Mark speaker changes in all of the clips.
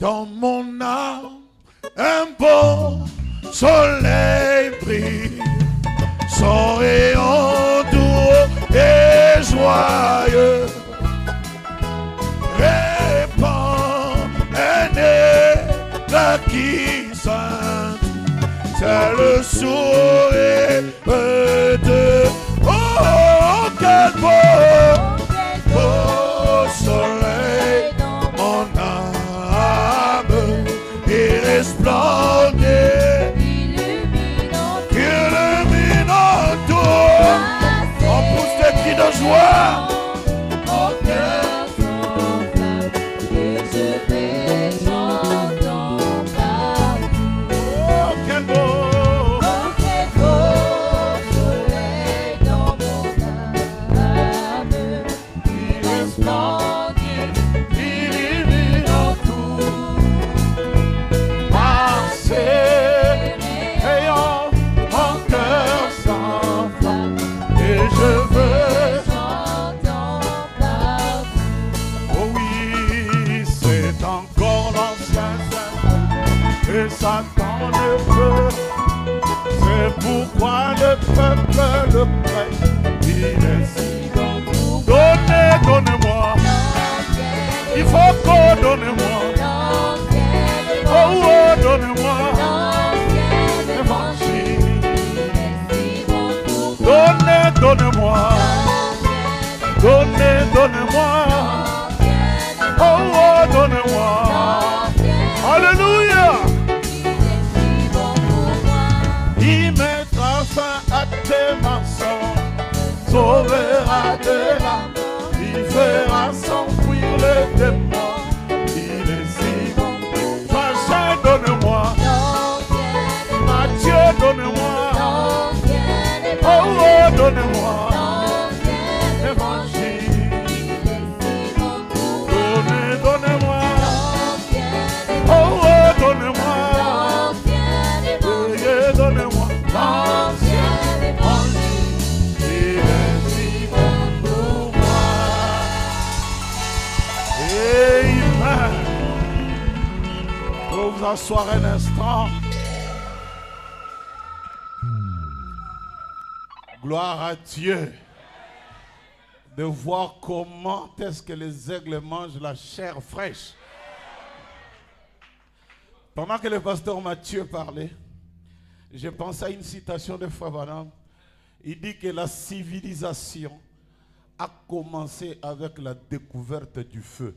Speaker 1: dans mon âme, un beau soleil brille, son rayon doux et joyeux répand un éclat qui scintille, c'est le sourire de oh quel beau soleil dans mon âme, il resplendit, illuminant tout. On pousse des cris de joie. Mon cœur s'enflamme et je vais chantant partout. Oh quel beau soleil dans mon âme, il resplendit, illuminant tout. Par ses rayons, mon cœur s'enflamme et je veux chantant partout. Oh oui, c'est encore l'ancien Seigneur et Satan le feu. C'est pourquoi le peuple le prête. Il est si bon pour donnez, donnez-moi. Il faut qu'on donne-moi. Oh, oh, donnez-moi. L'évangile. Donnez, donnez-moi. Donnez, donnez-moi. Oh, oh, donnez-moi. Alléluia. Il mettra fin à tes mensonges, sauvera de la mort, il fera s'enfuir les démons. Il est si bon. Français, donne-moi. Matthieu, donne-moi. Oh, oh, donne-moi. Évangile. Donnez, donnez-moi. Oh, oh, donnez-moi. Veuillez, donnez-moi. L'ancien évangile. Il est si bon pour moi. Amen. Pour vous asseoir un instant. Gloire à Dieu. De voir comment est-ce que les aigles mangent la chair fraîche. Pendant que le pasteur Mathieu parlait, j'ai pensé à une citation de Frère Branham. Il dit que la civilisation a commencé avec la découverte du feu.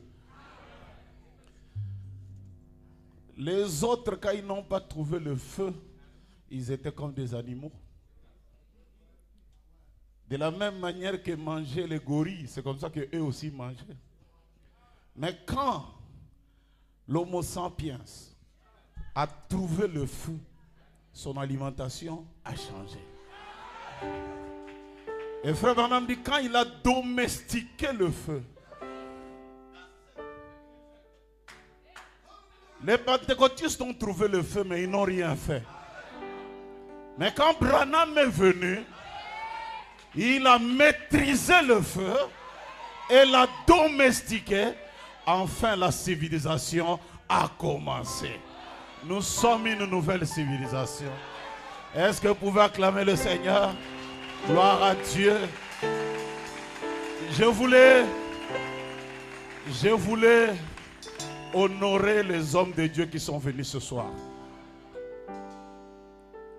Speaker 1: Les autres, quand ils n'ont pas trouvé le feu, ils étaient comme des animaux. De la même manière que mangeaient les gorilles, c'est comme ça qu'eux aussi mangeaient. Mais quand l'Homo sapiens a trouvé le feu, son alimentation a changé. Et Frère Branham dit, quand il a domestiqué le feu, les pentecôtistes ont trouvé le feu, mais ils n'ont rien fait. Mais quand Branham est venu, il a maîtrisé le feu et l'a domestiqué. Enfin, la civilisation a commencé. Nous sommes une nouvelle civilisation. Est-ce que vous pouvez acclamer le Seigneur? Gloire à Dieu. Je voulais honorer les hommes de Dieu qui sont venus ce soir.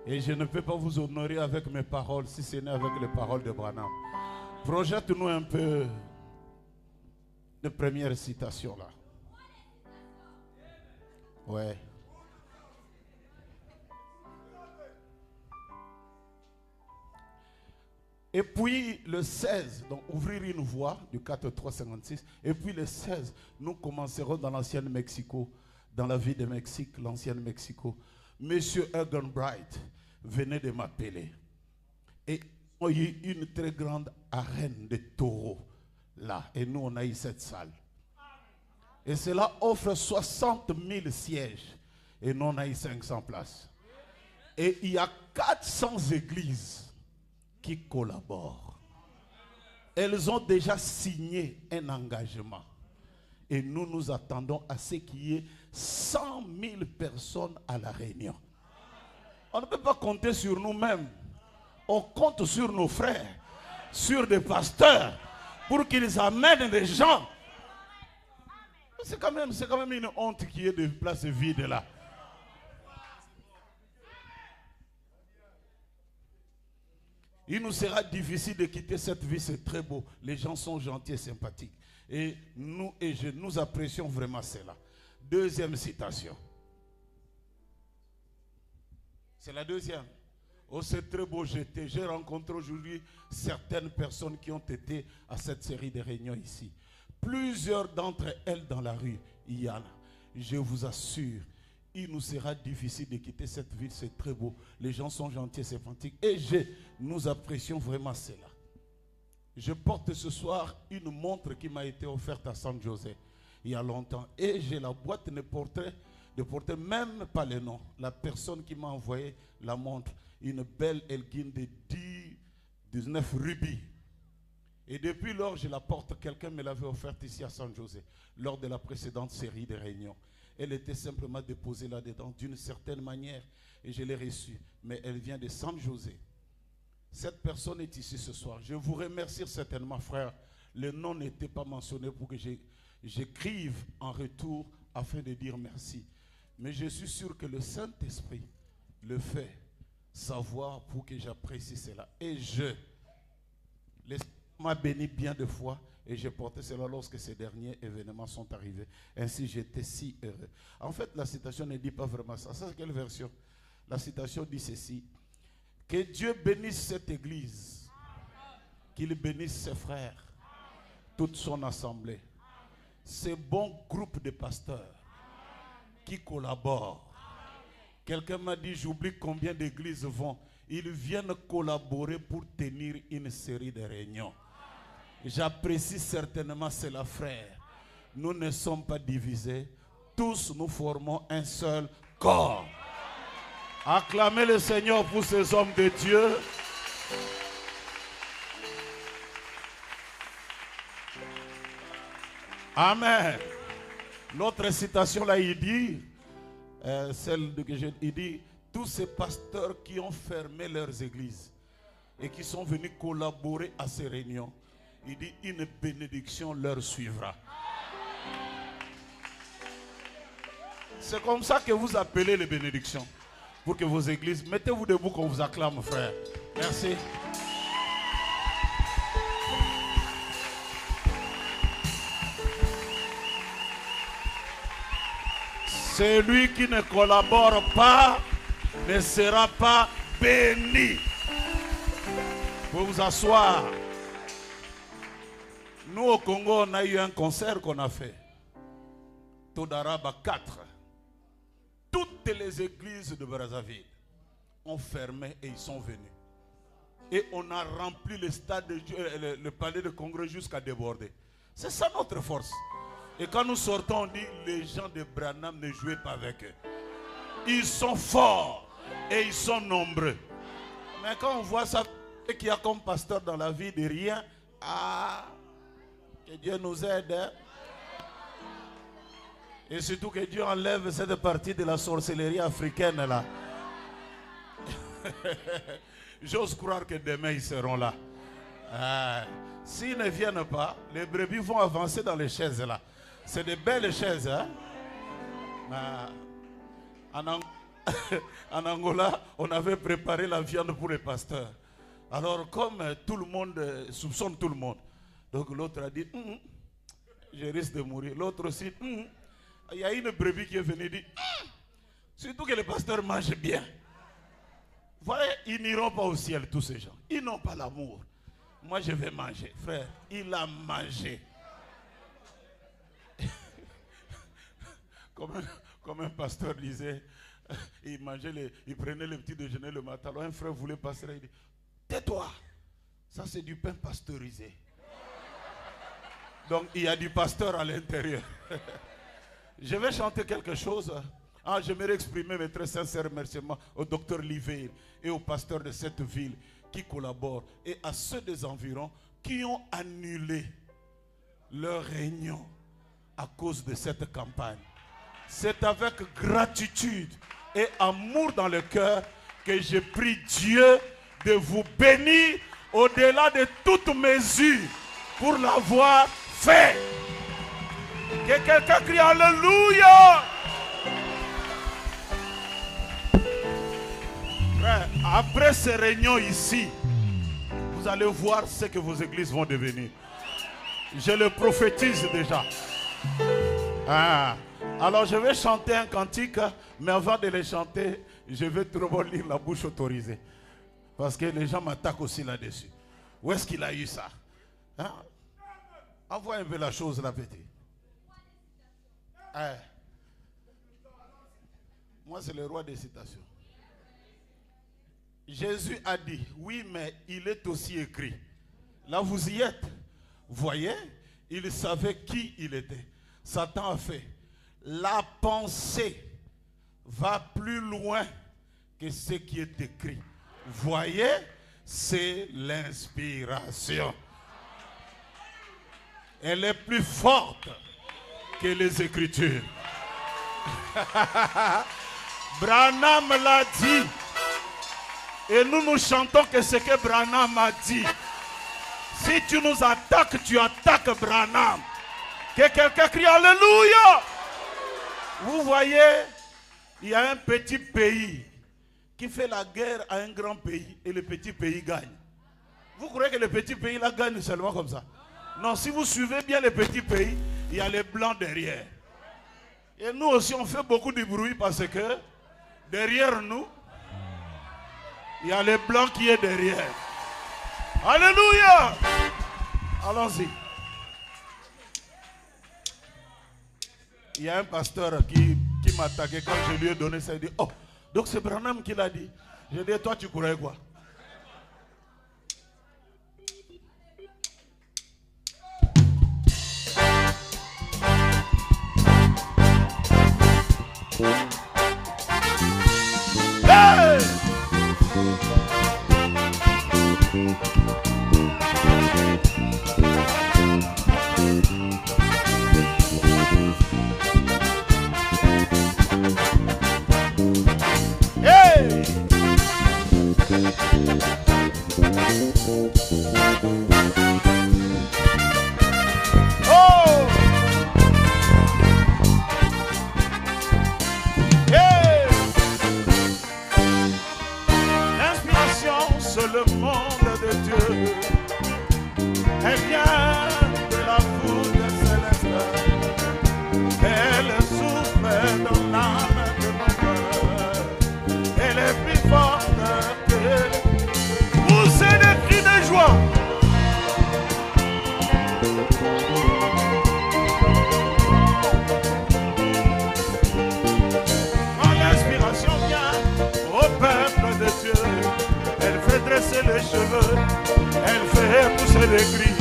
Speaker 1: Et je ne peux pas vous honorer avec mes paroles, si ce n'est avec les paroles de Branham. Projette-nous un peu de première citation là. Ouais. Et puis le 16, donc ouvrir une voie du 4-3-56. Et puis le 16, nous commencerons dans l'ancienne Mexico, dans la ville de Mexique, l'ancienne Mexico. Monsieur Egan Bright venait de m'appeler. Et il y a eu une très grande arène de taureaux là. Et nous, on a eu cette salle. Et cela offre 60 000 sièges. Et nous, on a eu 500 places. Et il y a 400 églises qui collaborent. Elles ont déjà signé un engagement. Et nous nous attendons à ce qu'il y ait 100 000 personnes à la réunion. On ne peut pas compter sur nous-mêmes. On compte sur nos frères, sur des pasteurs, pour qu'ils amènent des gens. C'est quand même une honte qu'il y ait des places vides là. Il nous sera difficile de quitter cette vie, c'est très beau. Les gens sont gentils et sympathiques. Et nous apprécions vraiment cela. Deuxième citation. C'est la deuxième. Oh, c'est très beau, j'ai rencontré aujourd'hui certaines personnes qui ont été à cette série de réunions ici. Plusieurs d'entre elles dans la rue, il y en a. Je vous assure, il nous sera difficile de quitter cette ville, c'est très beau. Les gens sont gentils et sympathiques. Et nous apprécions vraiment cela. Je porte ce soir une montre qui m'a été offerte à San José il y a longtemps. Et j'ai la boîte de portrait même pas le nom. La personne qui m'a envoyé la montre, une belle Elgin de 19 rubis. Et depuis lors, je la porte. Quelqu'un me l'avait offerte ici à San José, lors de la précédente série de réunions. Elle était simplement déposée là-dedans d'une certaine manière et je l'ai reçue. Mais elle vient de San José. Cette personne est ici ce soir. Je vous remercie certainement, frère. Le nom n'était pas mentionné pour que j'écrive en retour afin de dire merci. Mais je suis sûr que le Saint-Esprit le fait savoir pour que j'apprécie cela. Et l'Esprit m'a béni bien de fois et j'ai porté cela lorsque ces derniers événements sont arrivés. Ainsi, j'étais si heureux. En fait, la citation ne dit pas vraiment ça. Ça, c'est quelle version? La citation dit ceci. Que Dieu bénisse cette église. Qu'il bénisse ses frères. Toute son assemblée. Ces bons groupes de pasteurs qui collaborent. Quelqu'un m'a dit, j'oublie combien d'églises vont. Ils viennent collaborer pour tenir une série de réunions. J'apprécie certainement cela, frère. Nous ne sommes pas divisés. Tous nous formons un seul corps. Acclamez le Seigneur pour ces hommes de Dieu. Amen. L'autre citation là, il dit, il dit, tous ces pasteurs qui ont fermé leurs églises et qui sont venus collaborer à ces réunions, il dit, une bénédiction leur suivra. C'est comme ça que vous appelez les bénédictions. Pour que vos églises, mettez-vous debout qu'on vous acclame, frère. Merci. Celui qui ne collabore pas ne sera pas béni. Vous vous asseoir. Nous au Congo, on a eu un concert qu'on a fait. Todaraba 4. Toutes les églises de Brazzaville ont fermé et ils sont venus. Et on a rempli le stade, le palais de congrès jusqu'à déborder. C'est ça notre force. Et quand nous sortons, on dit, les gens de Branham ne jouez pas avec eux. Ils sont forts et ils sont nombreux. Mais quand on voit ça, qu'il y a comme pasteur dans la vie de rien, que Dieu nous aide. Hein? Et surtout que Dieu enlève cette partie de la sorcellerie africaine là. J'ose croire que demain ils seront là. S'ils ne viennent pas, les brebis vont avancer dans les chaises là. C'est de belles chaises. Hein? En Angola, on avait préparé la viande pour les pasteurs. Alors comme tout le monde soupçonne tout le monde, donc l'autre a dit, je risque de mourir. L'autre aussi, il y a une brebis qui est venue et dit, surtout que les pasteurs mangent bien. Voyez, ils n'iront pas au ciel, tous ces gens. Ils n'ont pas l'amour. Moi, je vais manger. Frère, il a mangé. Comme un pasteur disait, il prenait le petit déjeuner le matin. Alors un frère voulait passer, il dit, tais-toi. Ça, c'est du pain pasteurisé. Donc, il y a du pasteur à l'intérieur. Je vais chanter quelque chose. J'aimerais exprimer mes très sincères remerciements au docteur Livé et aux pasteurs de cette ville qui collaborent et à ceux des environs qui ont annulé leur réunion à cause de cette campagne. C'est avec gratitude et amour dans le cœur que je prie Dieu de vous bénir au-delà de toute mesure pour l'avoir fait. Que quelqu'un crie Alléluia. Frère, après ces réunions ici, vous allez voir ce que vos églises vont devenir. Je le prophétise déjà. Alors je vais chanter un cantique, mais avant de le chanter, je vais trop lire la bouche autorisée. Parce que les gens m'attaquent aussi là-dessus. Où est-ce qu'il a eu ça? Envoie un peu la chose là, petit. Moi, c'est le roi des citations. Jésus a dit, oui, mais il est aussi écrit. Là, vous y êtes. Voyez, il savait qui il était. Satan a fait. La pensée va plus loin que ce qui est écrit. Voyez, c'est l'inspiration. Elle est plus forte que les Écritures. Branham l'a dit. Et nous chantons que ce que Branham a dit. Si tu nous attaques, tu attaques Branham. Que quelqu'un crie Alléluia. Vous voyez, il y a un petit pays qui fait la guerre à un grand pays et le petit pays gagne. Vous croyez que le petit pays là gagne seulement comme ça? Non, si vous suivez bien le petit pays, il y a les blancs derrière. Et nous aussi, on fait beaucoup de bruit parce que derrière nous, il y a les blancs qui est derrière. Alléluia! Allons-y. Il y a un pasteur qui m'a attaqué quand je lui ai donné ça. Il dit, oh, donc c'est Branham qui l'a dit. Je dis, toi tu croyais quoi? Hey! Hey! Oh! Hey! L'inspiration, c'est le monde de Dieu. Elle vient de la foudre céleste. Elle souffle dans l'âme de mon cœur. Elle est plus forte que pousser des cris de joie. Quand l'inspiration vient au peuple de Dieu, elle fait dresser les cheveux, elle fait pousser les cris,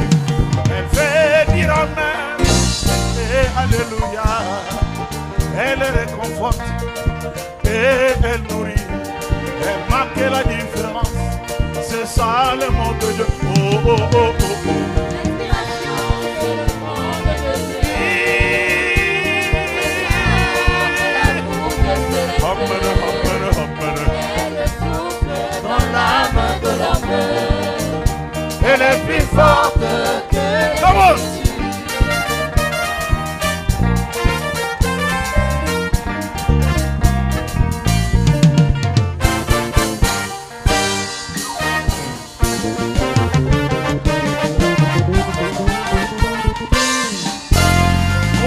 Speaker 1: elle fait dire amen et alléluia. Elle réconforte et elle nourrit, elle marque la différence. C'est ça le monde de Dieu. Oh, oh, oh, oh, oh.
Speaker 2: L'inspiration, c'est le monde de Dieu. Elle souffle dans l'âme de l'homme.
Speaker 1: Elle est plus forte
Speaker 2: que
Speaker 1: Vamos!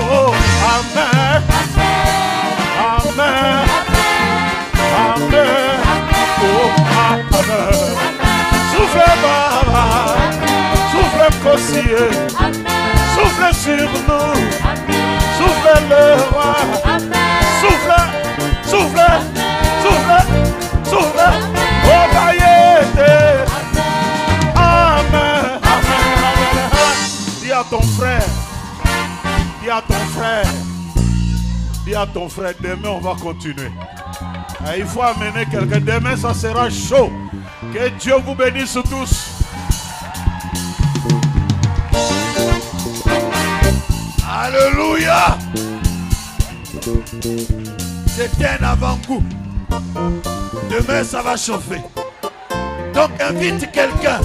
Speaker 1: Oh, amen. Amen. Amen. Oh, amen. Souffle, Baba. Souffle, Kossier. Souffle sur nous. Souffle le roi. Souffle, souffle, souffle, souffle. Oh, Bayete. Amen. Amen. Dis à ton frère. Dis à ton frère. Dis à ton frère, demain on va continuer. Il faut amener quelqu'un. Demain ça sera chaud. Que Dieu vous bénisse tous. Alléluia. C'était un avant-goût. Demain, ça va chauffer. Donc, invite quelqu'un.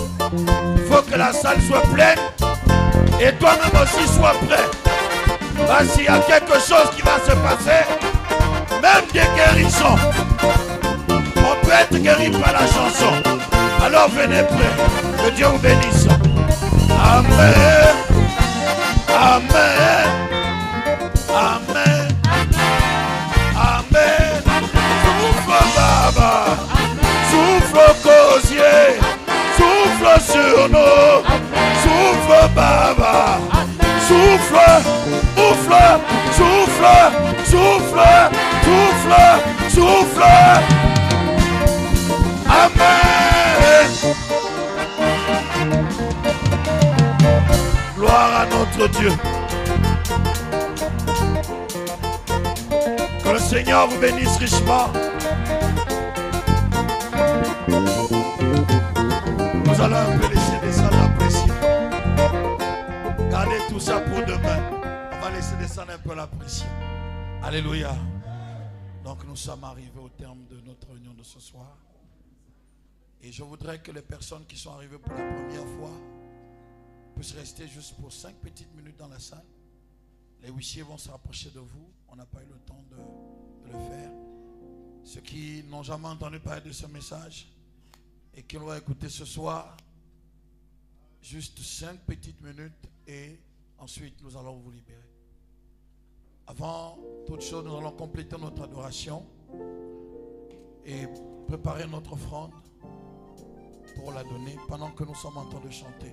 Speaker 1: Il faut que la salle soit pleine. Et toi-même aussi, sois prêt. Parce qu'il y a quelque chose qui va se passer. Même des guérissons. On peut être guéri par la chanson. Alors, venez prêt. Que Dieu vous bénisse. Amen. Amen. Amen. Amen. Souffle Baba. Souffle au cosier. Souffle sur nous. Souffle Baba. Souffle. Souffle. Souffle. Souffle. Souffle. Souffle. Amen. Gloire à notre Dieu. Que le Seigneur vous bénisse richement. Nous allons un peu laisser des salles apprécier. Gardez tout ça pour demain. On va laisser descendre un peu la pression. Alléluia. Donc nous sommes arrivés au terme de notre réunion de ce soir. Et je voudrais que les personnes qui sont arrivées pour la première fois puissent rester juste pour 5 petites minutes dans la salle. Les huissiers vont se rapprocher de vous. On n'a pas eu le temps de le faire. Ceux qui n'ont jamais entendu parler de ce message et qui l'ont écouté ce soir, juste 5 petites minutes et ensuite nous allons vous libérer. Avant toute chose, nous allons compléter notre adoration et préparer notre offrande pour la donner pendant que nous sommes en train de chanter.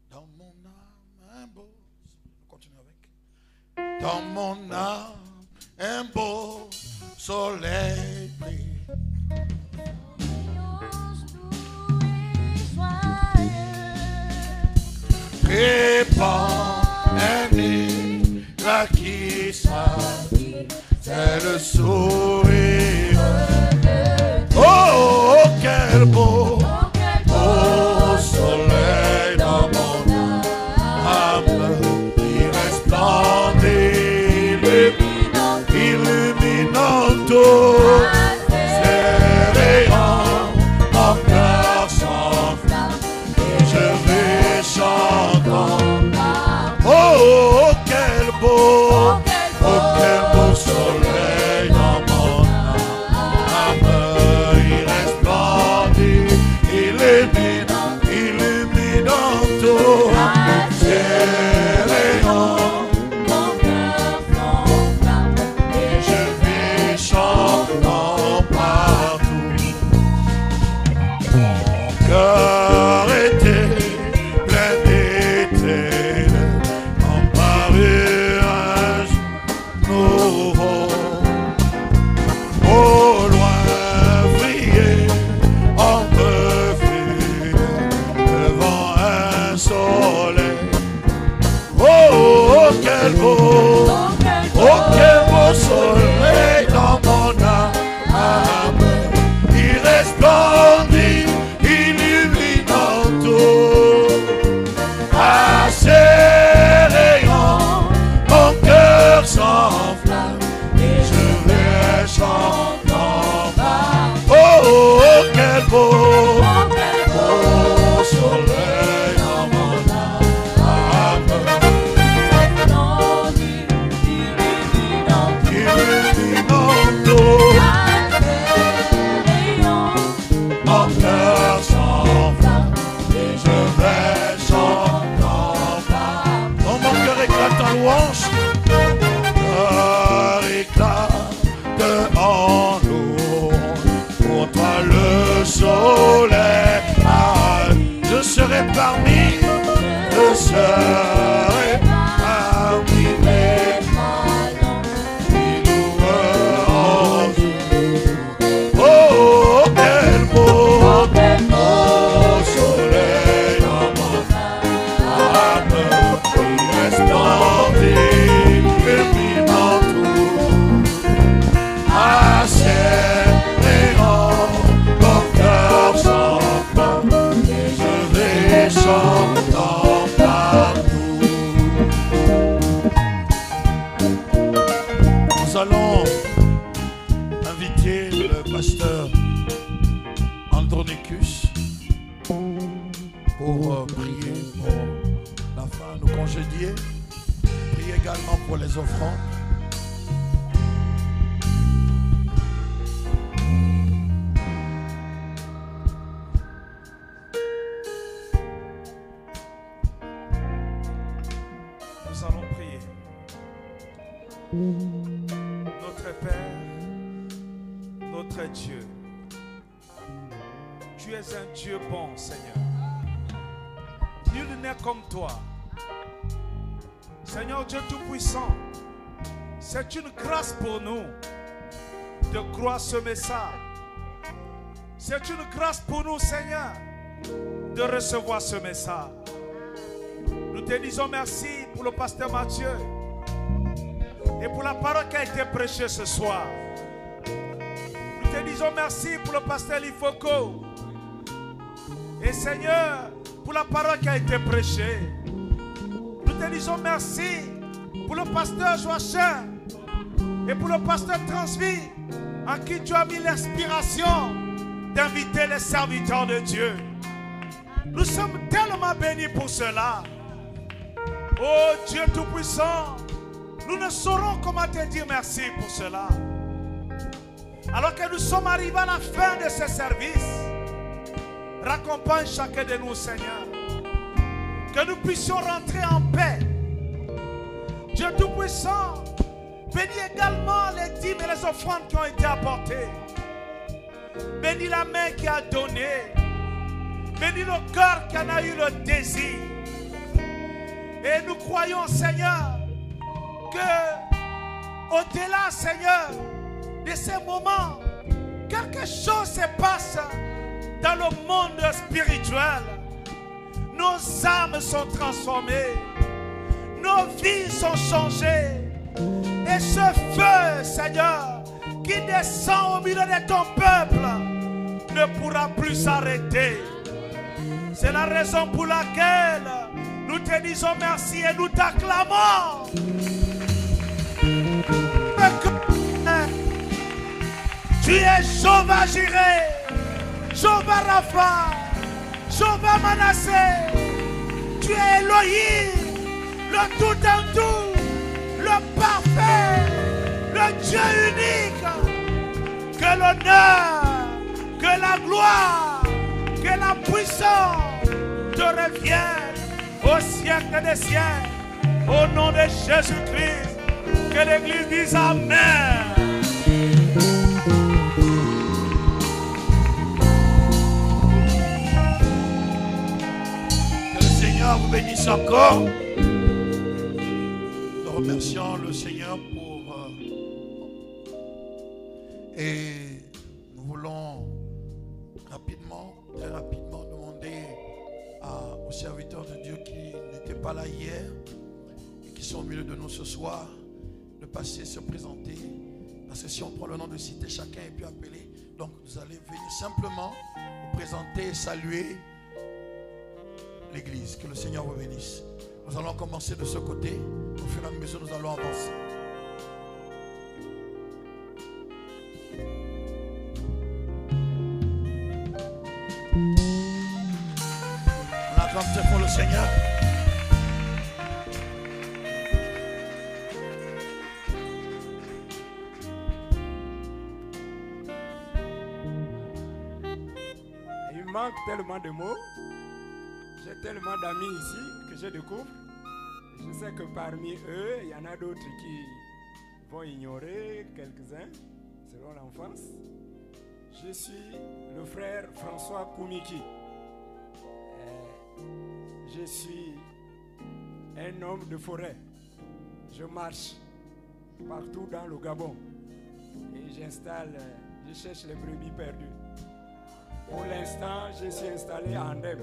Speaker 1: Dans mon âme un beau, continue avec. Dans mon âme un beau soleil brille. Répand un éclat qui s'habille, c'est le sourire. Oh, quel beau, beau soleil dans mon âme, il resplendit, illuminant tout. Ses rayons, mon cœur s'enflamme, et je vais chantant. Oh, quel beau, soleil dans mon âme, il resplendit, illuminant tout. Ses rayons, mon cœur s'enflamme, et je vais chantant partout. Mon cœur était plein d'été, en parut un nouveau. Au loin brillait en reflet devant un soleil. Oh, quel beau, soleil dans mon âme, il resplendit, illuminant tout. À ses rayons, mon cœur s'enflamme, et je vais chantant. Oh, quel beau, soleil dans mon âme, illuminant tout. Mon cœur s'enflamme, et je vais chantant. Oh, mon cœur éclate en louange. Mon cœur éclate en louange. Pour toi le soleil, je serai parmi, je serai parmi les qui loueront. Oh, quel beau, soleil dans mon âme, il resplendit, illuminant tout. À ses rayons, mon cœur s'enflamme,
Speaker 3: pour prier pour la fin, nous congédier. Priez également pour les offrandes.
Speaker 4: Nous allons prier. Notre Père, notre Dieu, tu es un Dieu bon, Seigneur. Nul n'est comme toi. Seigneur Dieu Tout-Puissant, c'est une grâce pour nous de croire ce message. C'est une grâce pour nous, Seigneur, de recevoir ce message. Nous te disons merci pour le pasteur Mathieu et pour la parole qui a été prêchée ce soir. Nous te disons merci pour le pasteur Lifoko. Et Seigneur, pour la parole qui a été prêchée. Nous te disons merci pour le pasteur Joachim et pour le pasteur Transvie en qui tu as mis l'inspiration d'inviter les serviteurs de Dieu. Nous sommes tellement bénis pour cela. Oh Dieu Tout-Puissant, nous ne saurons comment te dire merci pour cela. Alors que nous sommes arrivés à la fin de ce service, raccompagne chacun de nous, Seigneur. Que nous puissions rentrer en paix. Dieu Tout-Puissant, bénis également les dîmes et les offrandes qui ont été apportées. Bénis la main qui a donné. Bénis le cœur qui en a eu le désir. Et nous croyons, Seigneur, que au-delà, Seigneur, de ces moments, quelque chose se passe dans le monde spirituel. Nos âmes sont transformées. Nos vies sont changées. Et ce feu, Seigneur, qui descend au milieu de ton peuple, ne pourra plus s'arrêter. C'est la raison pour laquelle nous te disons merci et nous t'acclamons. Tu es Jéhovah Jireh, Jéhovah Rapha, Jéhovah Manassé. Tu es Elohim, le tout en tout, le parfait, le Dieu unique. Que l'honneur, que la gloire, que la puissance te reviennent au siècle des siècles. Au nom de Jésus-Christ, que l'Église dise Amen.
Speaker 3: Que le Seigneur vous bénisse encore. Nous remercions le Seigneur pour... et nous voulons rapidement, très rapidement demander aux serviteurs de Dieu qui n'étaient pas là hier et qui sont au milieu de nous ce soir de passer, se présenter. Parce que si on prend le nom de cité, chacun est plus appelé. Donc vous allez venir simplement vous présenter et saluer l'église. Que le Seigneur vous bénisse. Nous allons commencer de ce côté. Au fur et à mesure, nous allons avancer. On acclame très fort le Seigneur.
Speaker 5: Il manque tellement de mots. J'ai tellement d'amis ici que je découvre. Je sais que parmi eux, il y en a d'autres qui vont ignorer quelques-uns selon l'enfance. Je suis le frère François Koumiki. Je suis un homme de forêt. Je marche partout dans le Gabon et je cherche les brebis perdues. Pour l'instant, je suis installé à Andem.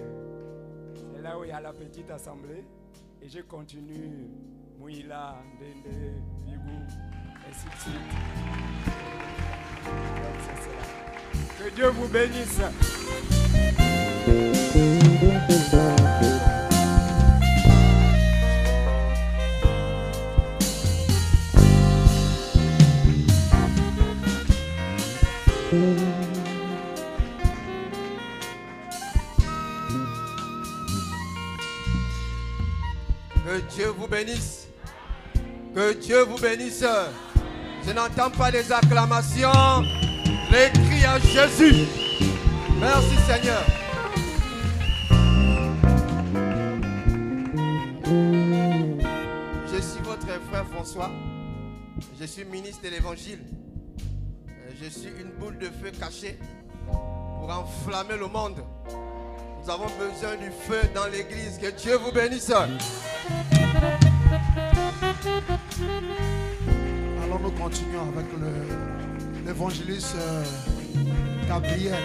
Speaker 5: C'est là où il y a la petite assemblée. Et je continue Mouila, Ndende, Vigou, ainsi de suite. Donc c'est cela. Que Dieu vous bénisse.
Speaker 6: Que Dieu vous bénisse. Que Dieu vous bénisse. Je n'entends pas les acclamations. Les cris à Jésus. Merci Seigneur. Je suis votre frère François. Je suis ministre de l'Évangile. Je suis une boule de feu cachée pour enflammer le monde. Nous avons besoin du feu dans l'église. Que Dieu vous bénisse.
Speaker 3: Alors nous continuons avec l'évangéliste Gabriel.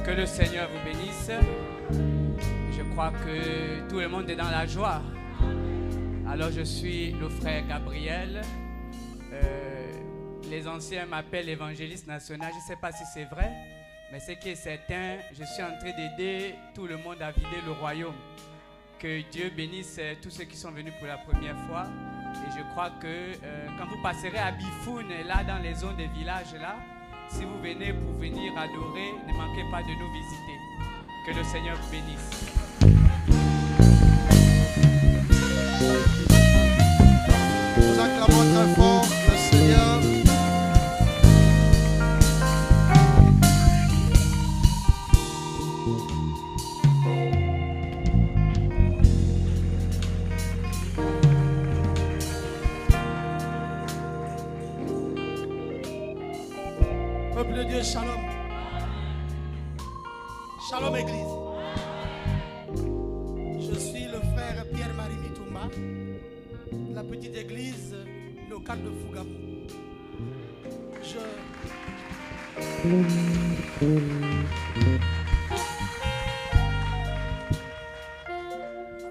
Speaker 7: Que le Seigneur vous bénisse. Je crois que tout le monde est dans la joie. Alors je suis le frère Gabriel. Les anciens m'appellent évangéliste national. Je ne sais pas si c'est vrai, mais ce qui est certain, je suis en train d'aider tout le monde à vider le royaume. Que Dieu bénisse tous ceux qui sont venus pour la première fois. Et je crois que quand vous passerez à Bifoun, là dans les zones des villages, là, si vous venez pour venir adorer, ne manquez pas de nous visiter. Que le Seigneur vous bénisse.
Speaker 3: Nous acclamons très fort le Seigneur.
Speaker 8: Peuple de Dieu, shalom. Shalom Église. Je suis le frère Pierre-Marie Mitumba, de la petite église locale de Fougamou.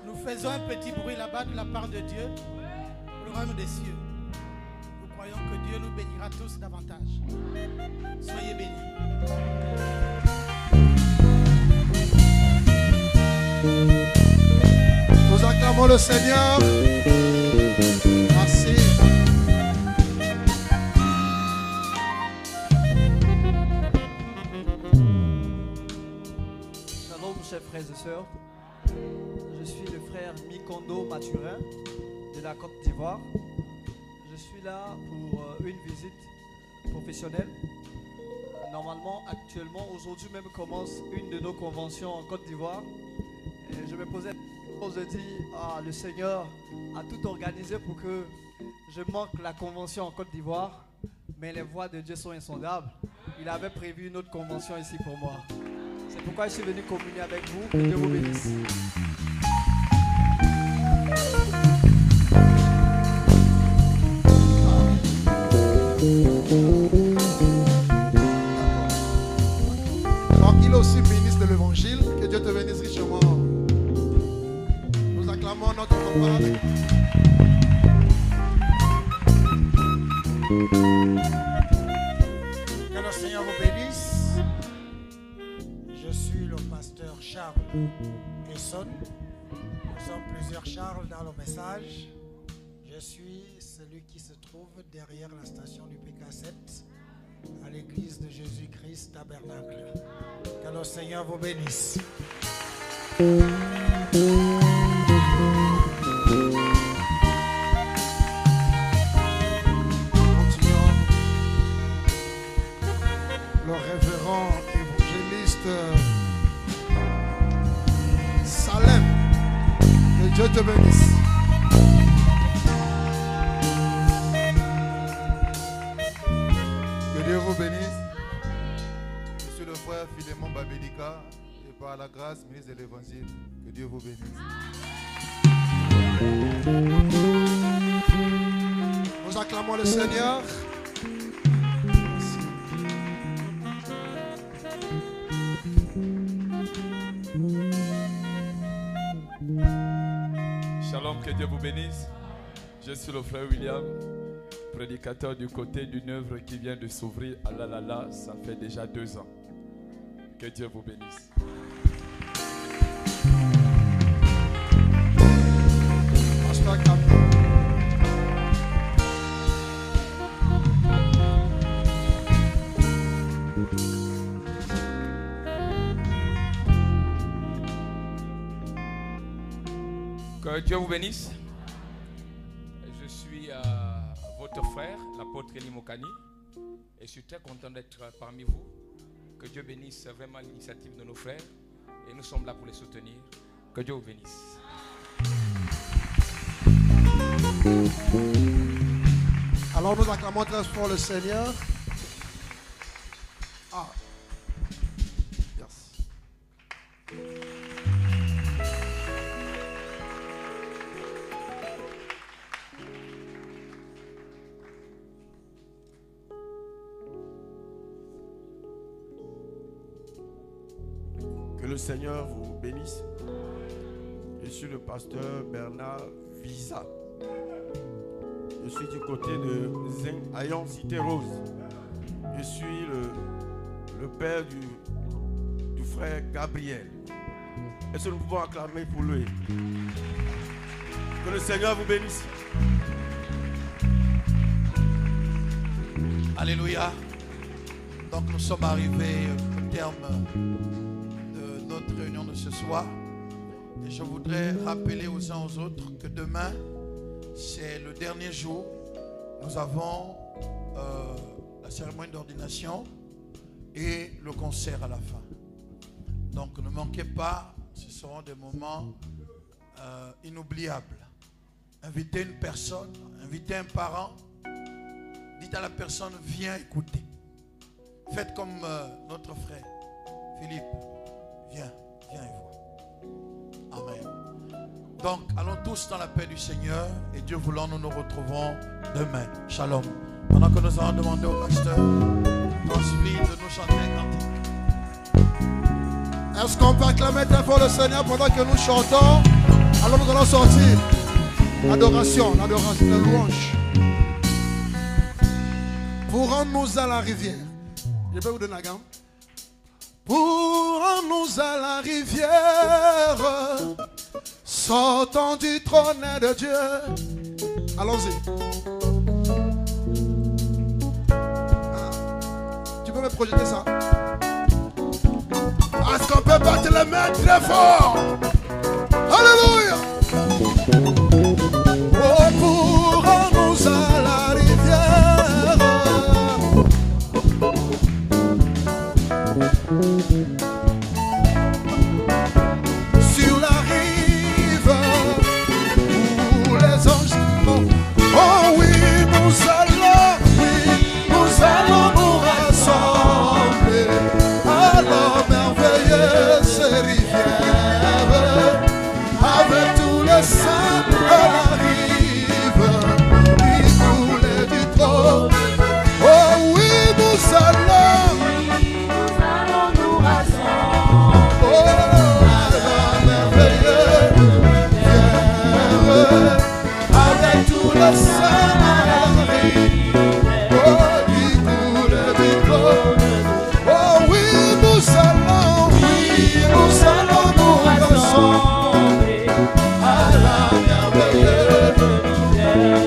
Speaker 8: Nous faisons un petit bruit là-bas de la part de Dieu, le royaume des cieux. Nous croyons que Dieu nous bénira tous davantage. Soyez bénis.
Speaker 3: Nous acclamons le Seigneur. Merci.
Speaker 9: Shalom, chers frères et sœurs. Je suis le frère Mikondo Mathurin de la Côte d'Ivoire. Je suis là pour une visite professionnelle. Normalement, actuellement, aujourd'hui même commence une de nos conventions en Côte d'Ivoire. Et je me posais la question de dire, le Seigneur a tout organisé pour que je manque la convention en Côte d'Ivoire, mais les voies de Dieu sont insondables. Il avait prévu une autre convention ici pour moi. C'est pourquoi je suis venu communier avec vous. Que Dieu vous bénisse.
Speaker 3: Donc il est aussi ministre de l'Évangile. Que Dieu te bénisse richement. Nous acclamons notre papa.
Speaker 8: Que le Seigneur vous bénisse. Je suis le pasteur Charles Esson. Nous sommes plusieurs Charles dans le message. Je suis celui qui se trouve derrière la station du PK7 à l'église de Jésus-Christ Tabernacle. Que le Seigneur vous bénisse.
Speaker 3: Le révérend évangéliste Salem. Que Dieu te bénisse.
Speaker 10: Que Dieu vous bénisse. Je suis le frère Philémon Babélika et par la grâce, ministre de l'Évangile. Que Dieu vous bénisse.
Speaker 3: Nous acclamons le Seigneur.
Speaker 11: Shalom, que Dieu vous bénisse. Je suis le frère William, prédicateur du côté d'une œuvre qui vient de s'ouvrir à Lalala. Ça fait déjà 2 ans. Que Dieu vous bénisse.
Speaker 3: Pasteur Captain.
Speaker 12: Que Dieu vous bénisse. Je suis votre frère, l'apôtre Eli Mokani, et je suis très content d'être parmi vous. Que Dieu bénisse vraiment l'initiative de nos frères, et nous sommes là pour les soutenir. Que Dieu vous bénisse.
Speaker 13: Alors nous acclamons très fort le Seigneur. Ah. Yes.
Speaker 14: Que le Seigneur vous bénisse. Je suis le pasteur Bernard Visa. Je suis du côté de Zeng Ayon Cité Rose. Je suis le père du frère Gabriel. Est-ce que nous pouvons acclamer pour lui? Que le Seigneur vous bénisse.
Speaker 3: Alléluia. Donc nous sommes arrivés au terme de notre réunion de ce soir. Et je voudrais rappeler aux uns aux autres que demain, c'est le dernier jour. Nous avons la cérémonie d'ordination et le concert à la fin. Donc ne manquez pas, ce seront des moments inoubliables. Invitez une personne, invitez un parent. Dites à la personne, viens écouter. Faites comme notre frère Philippe. Viens et vois. Amen. Donc, allons tous dans la paix du Seigneur et Dieu voulant, nous nous retrouvons demain. Shalom. Pendant que nous allons demander au pasteur Transville de nous chanter un cantique.
Speaker 13: Est-ce qu'on peut acclamer très fort le Seigneur pendant que nous chantons? Alors nous allons sortir. L'adoration, la louange. Pour rendre-nous à la rivière. Je vais vous donner la gamme. Pour rendre-nous à la rivière, sortant du trône de Dieu. Allons-y. Tu peux me projeter ça? Est-ce qu'on peut battre les mains très fort? Alléluia. Oh, pour rendre-nous à la rivière, sur la rive où les anges sont. Oh oui, nous allons nous rassembler à la merveilleuse rivière avec tous les saints à la rive qui coulent du trône. Oh oui, nous allons nous rassembler à la merveilleuse rivière avec tous les saints à la rive qui coulent du trône. Oh oui, nous allons nous rassembler à la merveilleuse rivière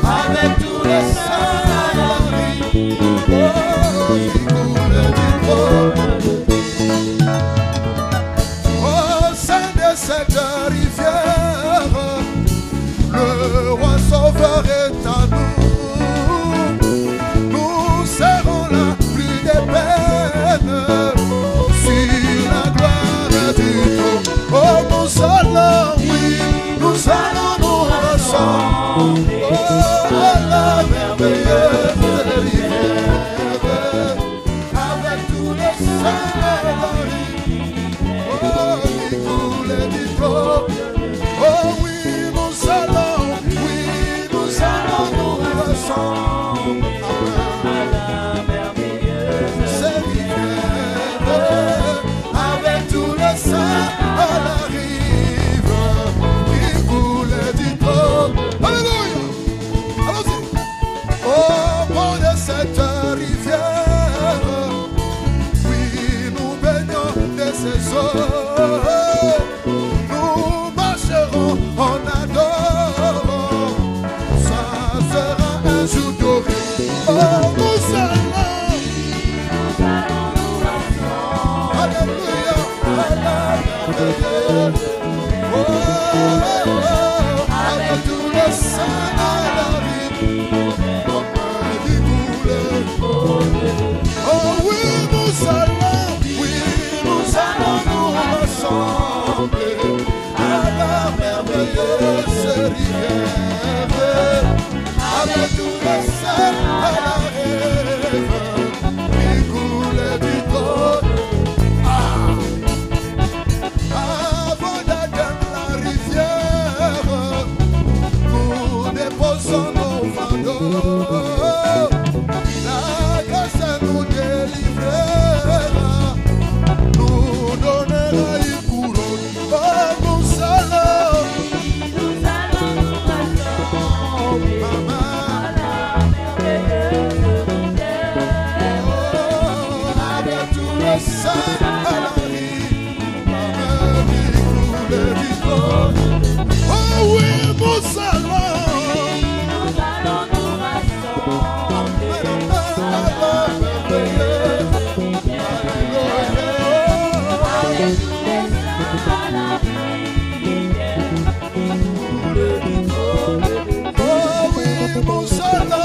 Speaker 13: avec tous les saints à la rive qui coulent du trône. Au sein de cette rivière, le roi sauveur est à nous. Nous serons là, plus de peine, sur la gloire du trône. Oh, nous allons, oui, nous allons nous rassembler à la merveilleuse rivière avec tous les saints à la rive, oh, qui coulent du trône. Oh oui, nous allons nous rassembler à la merveilleuse rivière avec tous les saints à la rive qui coulent du trône. Alléluia. Allons-y. Au bord de cette rivière, oui, nous baignons de ses eaux. Nous marcherons en adorant. Ça sera un jour doré. Oh, nous allons nous rassembler. Alléluia. À la merveilleuse. Oh, à la merveilleuse rivière, avec tous les saints à la rêve, qui coule du côté. Avant d'atteindre la rivière, nous déposons nos fardeaux. La grâce nous délivrera, nous donnera une couronne. Oh, nous allons nous rassembler, maman, à la merveilleuse rivière, avec tous les saints à la oh oui, nous allons nous rassembler à la merveilleuse rivière, avec tous les saints à la rivière, oh oui, nous allons